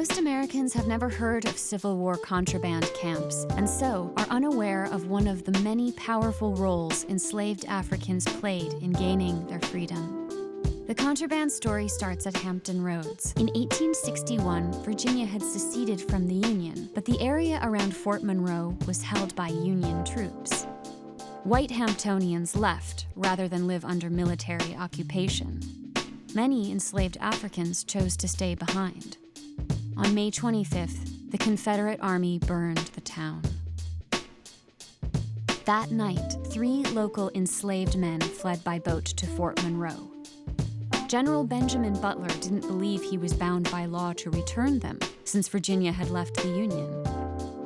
Most Americans have never heard of Civil War contraband camps, and so are unaware of one of the many powerful roles enslaved Africans played in gaining their freedom. The contraband story starts at Hampton Roads. In 1861, Virginia had seceded from the Union, but the area around Fort Monroe was held by Union troops. White Hamptonians left rather than live under military occupation. Many enslaved Africans chose to stay behind. On May 25th, the Confederate Army burned the town. That night, 3 local enslaved men fled by boat to Fort Monroe. General Benjamin Butler didn't believe he was bound by law to return them, since Virginia had left the Union.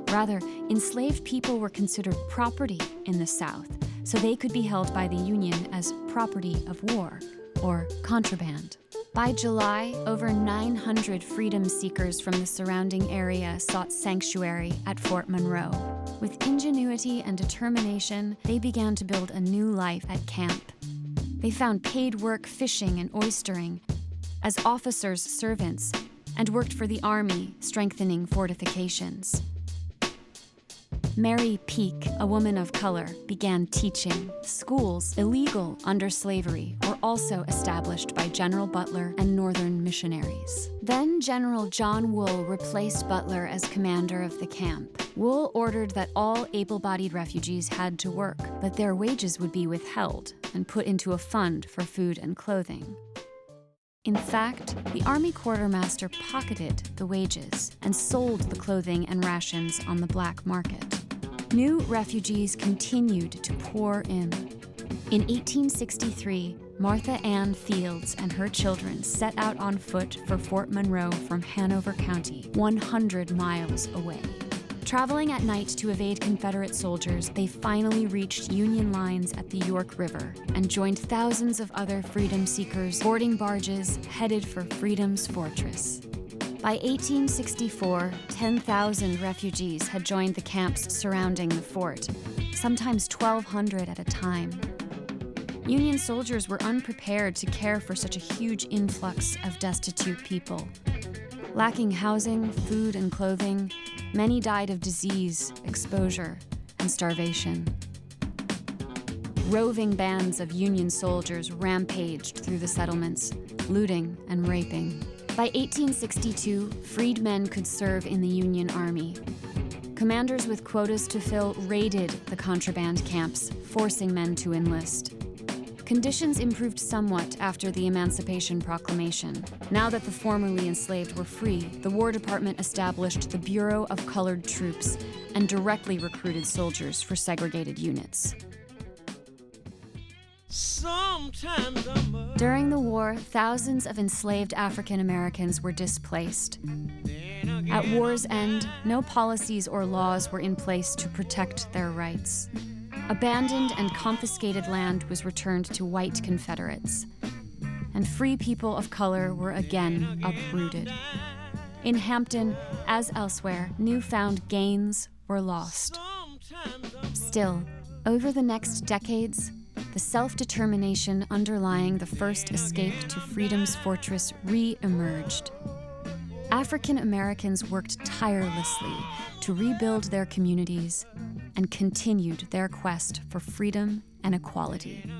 Rather, enslaved people were considered property in the South, so they could be held by the Union as property of war, or contraband. By July, over 900 freedom seekers from the surrounding area sought sanctuary at Fort Monroe. With ingenuity and determination, they began to build a new life at camp. They found paid work fishing and oystering, as officers' servants, and worked for the Army, strengthening fortifications. Mary Peake, a woman of color, began teaching. Schools, illegal under slavery, were also established by General Butler and Northern missionaries. Then General John Wool replaced Butler as commander of the camp. Wool ordered that all able-bodied refugees had to work, but their wages would be withheld and put into a fund for food and clothing. In fact, the Army quartermaster pocketed the wages and sold the clothing and rations on the black market. New refugees continued to pour in. In 1863, Martha Ann Fields and her children set out on foot for Fort Monroe from Hanover County, 100 miles away. Traveling at night to evade Confederate soldiers, they finally reached Union lines at the York River and joined thousands of other freedom seekers boarding barges headed for freedom's fortress. By 1864, 10,000 refugees had joined the camps surrounding the fort, sometimes 1,200 at a time. Union soldiers were unprepared to care for such a huge influx of destitute people. Lacking housing, food, and clothing, many died of disease, exposure, and starvation. Roving bands of Union soldiers rampaged through the settlements, looting and raping. By 1862, freedmen could serve in the Union Army. Commanders with quotas to fill raided the contraband camps, forcing men to enlist. Conditions improved somewhat after the Emancipation Proclamation. Now that the formerly enslaved were free, the War Department established the Bureau of Colored Troops and directly recruited soldiers for segregated units. During the war, thousands of enslaved African Americans were displaced. At war's end, no policies or laws were in place to protect their rights. Abandoned and confiscated land was returned to white Confederates, and free people of color were again uprooted. In Hampton, as elsewhere, newfound gains were lost. Still, over the next decades, the self-determination underlying the first escape to freedom's fortress re-emerged. African Americans worked tirelessly to rebuild their communities and continued their quest for freedom and equality.